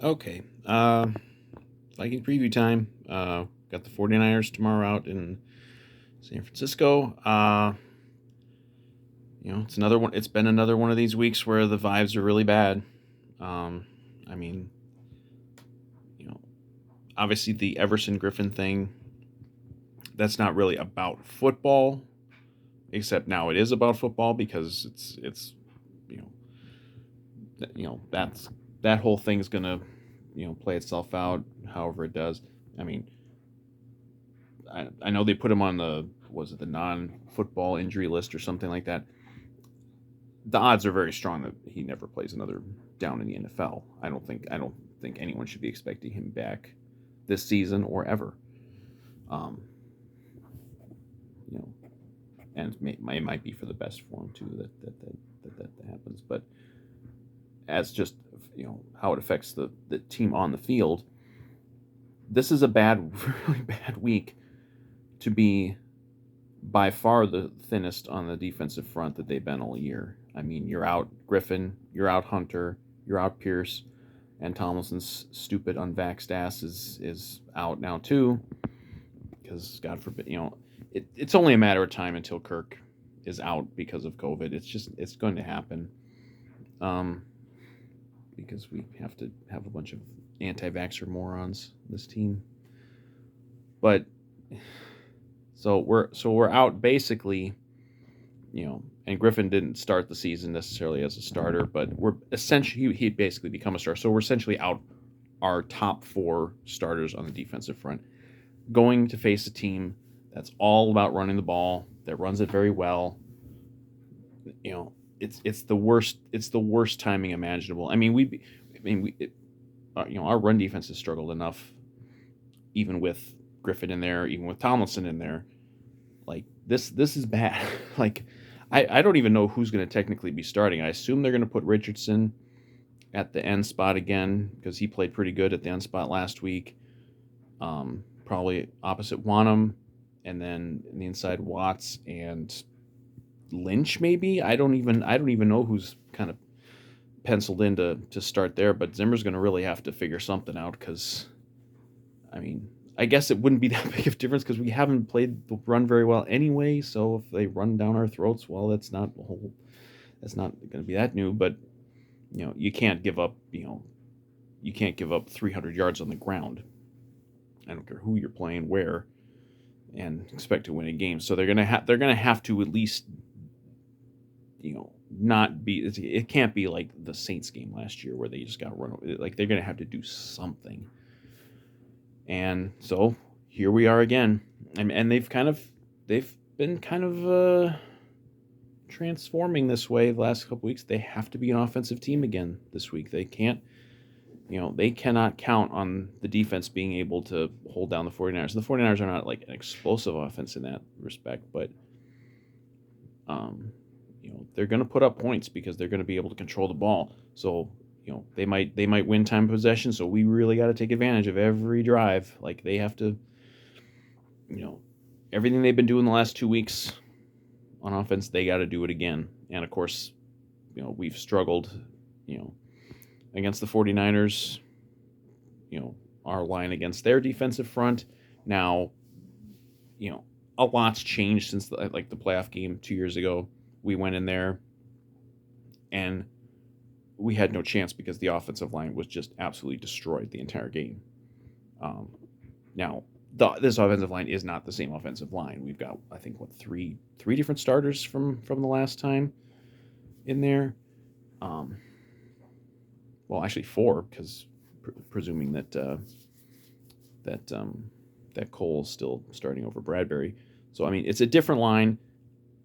Okay. Vikings preview time. Got the 49ers tomorrow out in San Francisco. It's another one. It's been another one of these weeks where the vibes are really bad. Um, I mean, you know, obviously the Everson Griffin thing. That's not really about football, except now it is about football because it's you know that's that whole thing's gonna play itself out however it does. I mean, I know they put him on the was it the non-football injury list or something like that. The odds are very strong that he never plays another down in the NFL. I don't think anyone should be expecting him back this season or ever. Um, you know, and it might be for the best for him too that happens. But as just how it affects the team on the field, this is a really bad week to be by far the thinnest on the defensive front that they've been all year. I mean, you're out Griffin, you're out Hunter, you're out Pierce, and Tomlinson's stupid unvaxxed ass is out now too. Because God forbid, it's only a matter of time until Kirk is out because of COVID. It's going to happen. Um, because we have to have a bunch of anti-vaxxer morons in this team. But so we're out basically, and Griffin didn't start the season necessarily as a starter, but we're essentially he basically become a starter. So we're essentially out our top four starters on the defensive front, going to face a team that's all about running the ball, that runs it very well. It's the worst timing imaginable. I mean, our run defense has struggled enough, even with Griffin in there, even with Tomlinson in there. Like this is bad. Like I don't even know who's going to technically be starting. I assume they're going to put Richardson at the end spot again because he played pretty good at the end spot last week. Probably opposite Wanham, and then in the inside Watts and Lynch maybe. I don't even know who's kind of penciled in to start there, but Zimmer's going to really have to figure something out because I mean, I guess it wouldn't be that big of a difference because we haven't played the run very well anyway. So if they run down our throats, well, that's not going to be that new. But you can't give up. You can't give up 300 yards on the ground. I don't care who you're playing, where, and expect to win a game. So they're gonna have to at least not be. It can't be like the Saints game last year where they just got run over. Like they're gonna have to do something. And so here we are again, and they've been kind of transforming this way the last couple weeks. They have to be an offensive team again this week. They can't, they cannot count on the defense being able to hold down the 49ers. And the 49ers are not like an explosive offense in that respect, but they're going to put up points because they're going to be able to control the ball. So they might win time of possession. So we really got to take advantage of every drive. Like they have to, you know, everything they've been doing the last 2 weeks on offense, they got to do it again. And of course, we've struggled, against the 49ers, our line against their defensive front. Now, a lot's changed since the playoff game 2 years ago. We went in there and we had no chance because the offensive line was just absolutely destroyed the entire game. Now, this offensive line is not the same offensive line. We've got, I think, three different starters from the last time in there. Well, actually four, because presuming that Cole's still starting over Bradbury. So I mean, it's a different line.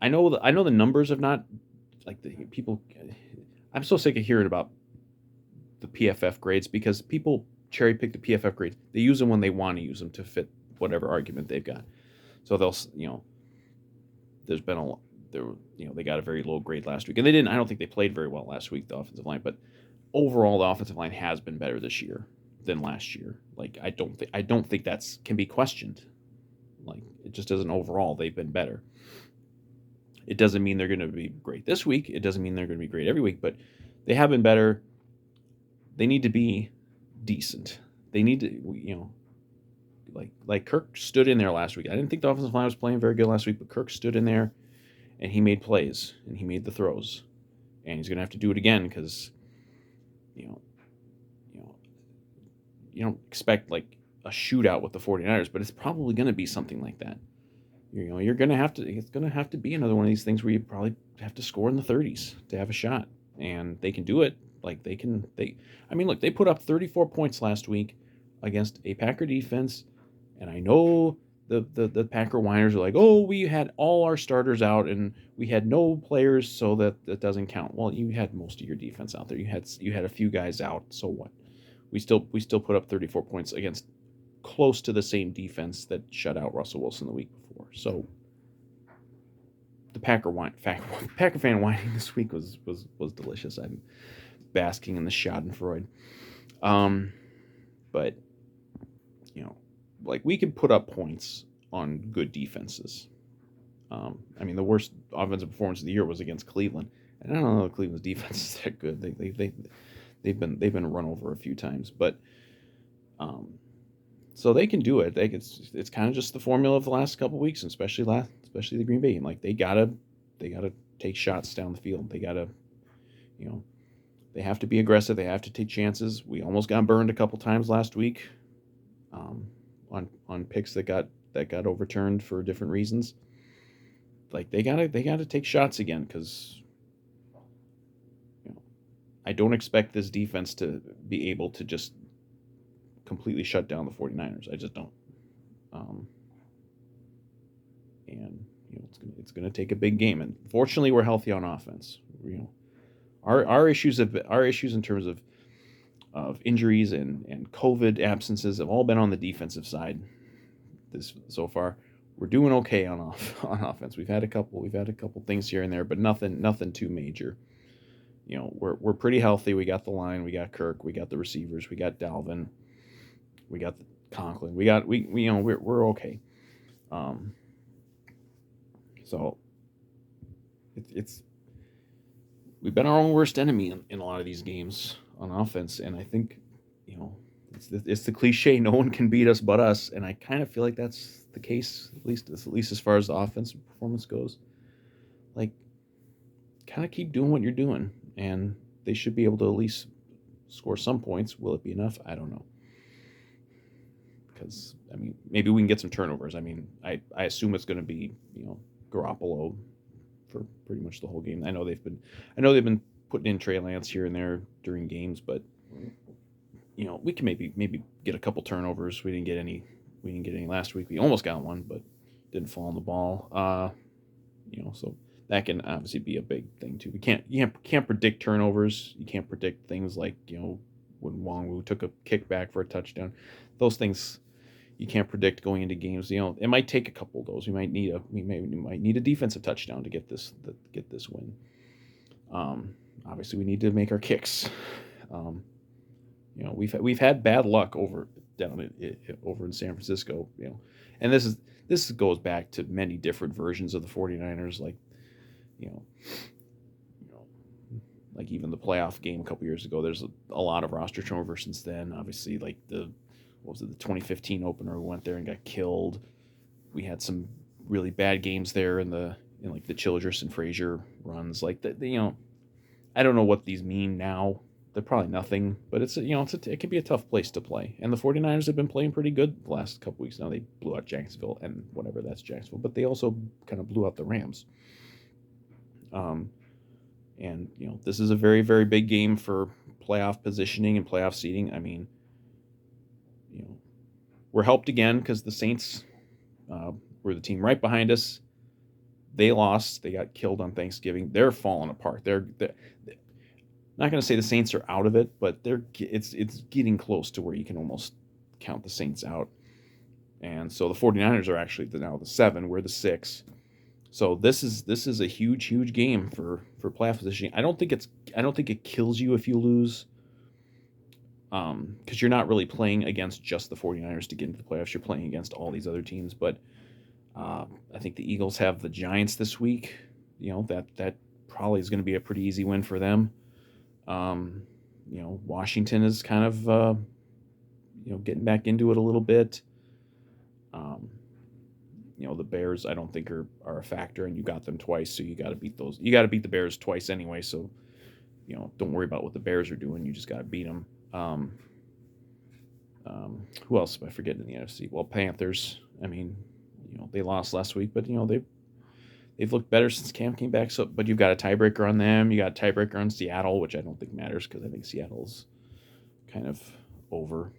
I know the numbers have not like the people. I'm so sick of hearing about the PFF grades because people cherry pick the PFF grades. They use them when they want to use them to fit whatever argument they've got. So there's been they got a very low grade last week, and they didn't. I don't think they played very well last week, the offensive line, but overall, the offensive line has been better this year than last year. Like I don't think that's can be questioned. Like it just doesn't overall. They've been better. It doesn't mean they're going to be great this week. It doesn't mean they're going to be great every week, but they have been better. They need to be decent. They need to, like Kirk stood in there last week. I didn't think the offensive line was playing very good last week, but Kirk stood in there and he made plays and he made the throws, and he's gonna have to do it again because you know you know you don't expect like a shootout with the 49ers, but it's probably going to be something like that. You're going to have to, it's going to have to be another one of these things where you probably have to score in the 30s to have a shot. And they can do it. Like I mean, look, they put up 34 points last week against a Packer defense. And I know the Packer whiners are like, oh, we had all our starters out and we had no players, so that doesn't count. Well, you had most of your defense out there. You had a few guys out. So what? We still put up 34 points against close to the same defense that shut out Russell Wilson the week before. So the Packer fan whining this week was delicious. I'm basking in the Schadenfreude. But like we could put up points on good defenses. I mean, the worst offensive performance of the year was against Cleveland, and I don't know if Cleveland's defense is that good. They've been run over a few times, but so they can do it. It's kind of just the formula of the last couple weeks, and especially the Green Bay game. Like they gotta take shots down the field. They gotta, they have to be aggressive. They have to take chances. We almost got burned a couple times last week, on picks that got overturned for different reasons. Like they gotta take shots again because I don't expect this defense to be able to just completely shut down the 49ers. I just don't. And it's gonna take a big game. And fortunately, we're healthy on offense. Our issues in terms of injuries and COVID absences have all been on the defensive side. This so far, we're doing okay on offense. We've had a couple things here and there, but nothing too major. We're pretty healthy. We got the line, we got Kirk, we got the receivers, we got Dalvin, we got Conklin, we're okay. So it's we've been our own worst enemy in a lot of these games on offense, and I think it's the cliche, no one can beat us but us, and I kind of feel like that's the case, at least as far as the offensive performance goes. Like, kind of keep doing what you're doing, and they should be able to at least score some points. Will it be enough? I don't know. Because I mean, maybe we can get some turnovers. I mean, I assume it's going to be Garoppolo for pretty much the whole game. I know they've been putting in Trey Lance here and there during games, but we can maybe get a couple turnovers. We didn't get any last week. We almost got one, but didn't fall on the ball. So that can obviously be a big thing too. You can't predict turnovers. You can't predict things like when Wong took a kickback for a touchdown. Those things you can't predict going into games. It might take a couple of those. We might need a defensive touchdown to get this win. Obviously, we need to make our kicks. We've had bad luck over in San Francisco. And this goes back to many different versions of the 49ers, like like even the playoff game a couple years ago. There's a lot of roster turnover since then. Obviously, like the 2015 opener, we went there and got killed. We had some really bad games there in like the Childress and Frazier runs. Like I don't know what these mean now. They're probably nothing, but it can be a tough place to play. And the 49ers have been playing pretty good the last couple weeks. Now they blew out Jacksonville, and whatever, that's Jacksonville, but they also kind of blew out the Rams. And this is a very, very big game for playoff positioning and playoff seeding. I mean, we're helped again because the Saints were the team right behind us. They lost. They got killed on Thanksgiving. They're falling apart. They're not going to say the Saints are out of it, but it's getting close to where you can almost count the Saints out. And so the 49ers are actually now the 7. We're the 6. So this is a huge game for playoff positioning. I don't think it kills you if you lose, because you're not really playing against just the 49ers to get into the playoffs. You're playing against all these other teams. But I think the Eagles have the Giants this week. That probably is going to be a pretty easy win for them. Washington is kind of getting back into it a little bit. Um, the Bears I don't think are a factor, and you got them twice, so you got to beat those. You got to beat the Bears twice anyway, so don't worry about what the Bears are doing. You just got to beat them. Who else am I forgetting in the NFC? Well, Panthers. I mean, they lost last week, but they've looked better since Cam came back. So, but you've got a tiebreaker on them. You got a tiebreaker on Seattle, which I don't think matters because I think Seattle's kind of over.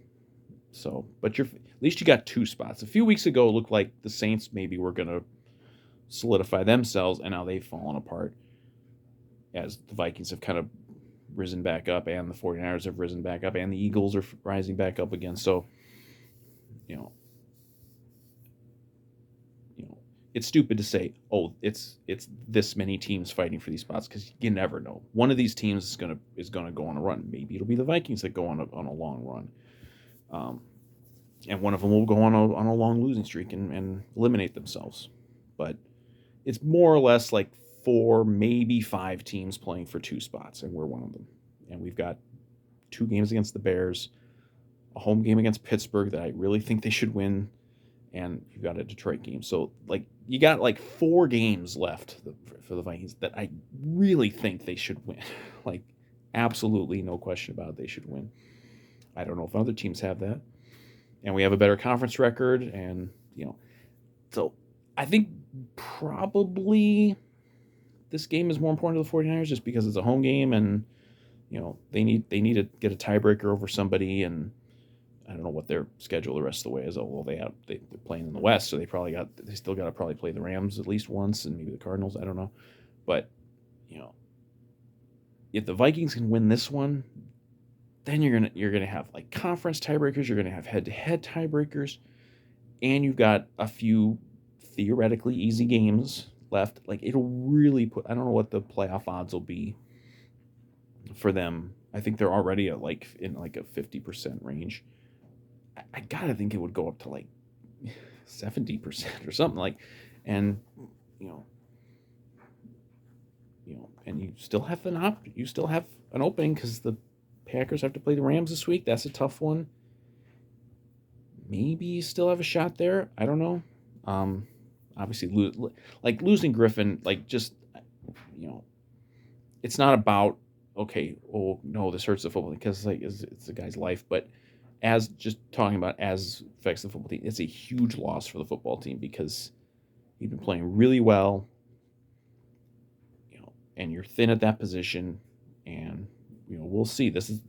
So, but at least you got two spots. A few weeks ago, it looked like the Saints maybe were going to solidify themselves, and now they've fallen apart as the Vikings have kind of risen back up, and the 49ers have risen back up, and the Eagles are rising back up again. So, you know, it's stupid to say, oh, it's this many teams fighting for these spots because you never know. One of these teams is gonna go on a run. Maybe it'll be the Vikings that go on a long run, and one of them will go on a long losing streak and eliminate themselves. But it's more or less like 4, maybe 5 teams playing for 2 spots, and we're one of them. And we've got 2 games against the Bears, a home game against Pittsburgh that I really think they should win, and you've got a Detroit game. So, like, you got like 4 games left for the Vikings that I really think they should win. Like, absolutely no question about it, they should win. I don't know if other teams have that. And we have a better conference record, and, so I think probably this game is more important to the 49ers just because it's a home game, and they need to get a tiebreaker over somebody, and I don't know what their schedule the rest of the way is. Oh, well, they're playing in the West, so they still got to probably play the Rams at least once, and maybe the Cardinals. I don't know, but if the Vikings can win this one, then you're gonna have like conference tiebreakers. You're gonna have head-to-head tiebreakers, and you've got a few theoretically easy games left. Like, it'll really put. I don't know what the playoff odds will be for them. I think they're already at in a 50% range. I gotta think it would go up to like 70% or something and you know, and you still have an opening because the Packers have to play the Rams this week. That's a tough one. Maybe you still have a shot there. I don't know. Obviously, losing Griffin, it's not about, okay, oh no, this hurts the football because it's the guy's life, but as just talking about as affects the football team, it's a huge loss for the football team because you've been playing really well, and you're thin at that position, and we'll see. This is,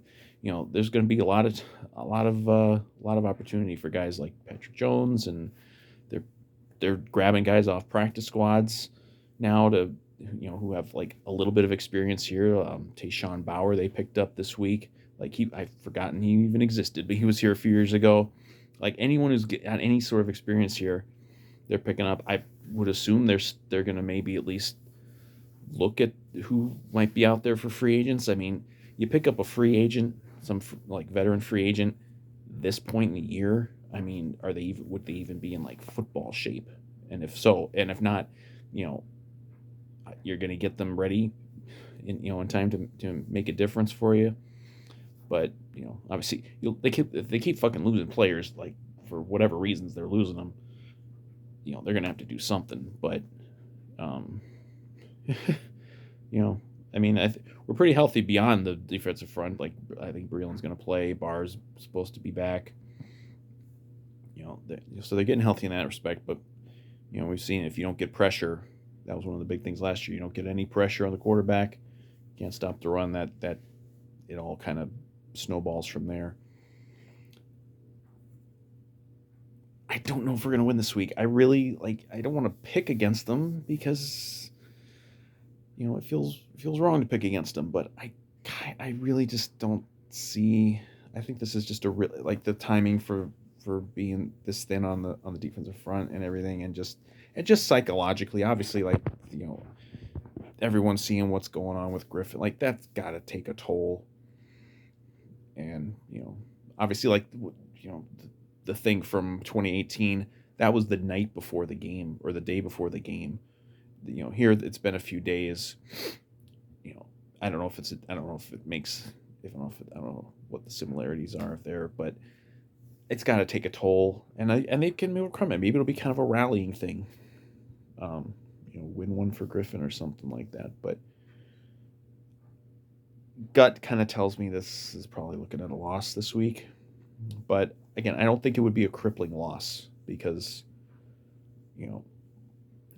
there's going to be a lot of opportunity for guys like Patrick Jones, and they're grabbing guys off practice squads now to who have like a little bit of experience here. Tayshawn Bauer they picked up this week. I've forgotten he even existed, but he was here a few years ago. Like, anyone who's got any sort of experience here, they're picking up. I would assume they're going to maybe at least look at who might be out there for free agents. I mean, you pick up a free agent, some veteran free agent, this point in the year. I mean, would they even be in like football shape? And if so, and if not, you're going to get them ready in time to make a difference for you. But obviously, if they keep fucking losing players, like, for whatever reasons they're losing them, they're gonna have to do something. But I mean, we're pretty healthy beyond the defensive front. Like, I think Breeland's gonna play. Barr's supposed to be back. So they're getting healthy in that respect. But we've seen if you don't get pressure, that was one of the big things last year. You don't get any pressure on the quarterback, you can't stop the run. That it all kind of snowballs from there. I don't know if we're going to win this week. I really I don't want to pick against them because it feels wrong to pick against them, but I really just don't see. I think this is just a really the timing for being this thin on the defensive front and everything, and just psychologically, obviously, everyone's seeing what's going on with Griffin. That's got to take a toll. And obviously, the thing from 2018, that was the night before the game or the day before the game. Here it's been a few days. I don't know if it makes. I don't know what the similarities are there, but it's got to take a toll, and they can overcome it. Maybe it'll be kind of a rallying thing. Um, win one for Griffin or something like that. But gut kind of tells me this is probably looking at a loss this week. But again, I don't think it would be a crippling loss because you know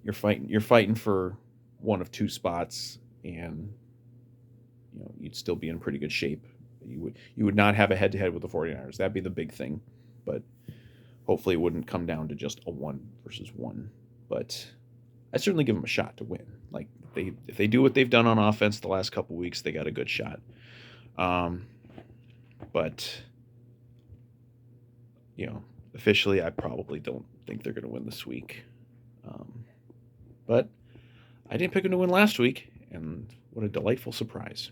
you're fighting for one of two spots, and you'd still be in pretty good shape. You would not have a head to head with the 49ers. That'd be the big thing. But hopefully it wouldn't come down to just a 1 versus 1. But I certainly give them a shot to win. Like if they do what they've done on offense the last couple weeks, they got a good shot. Um, but officially, I probably don't think they're going to win this week. But I didn't pick them to win last week, and what a delightful surprise.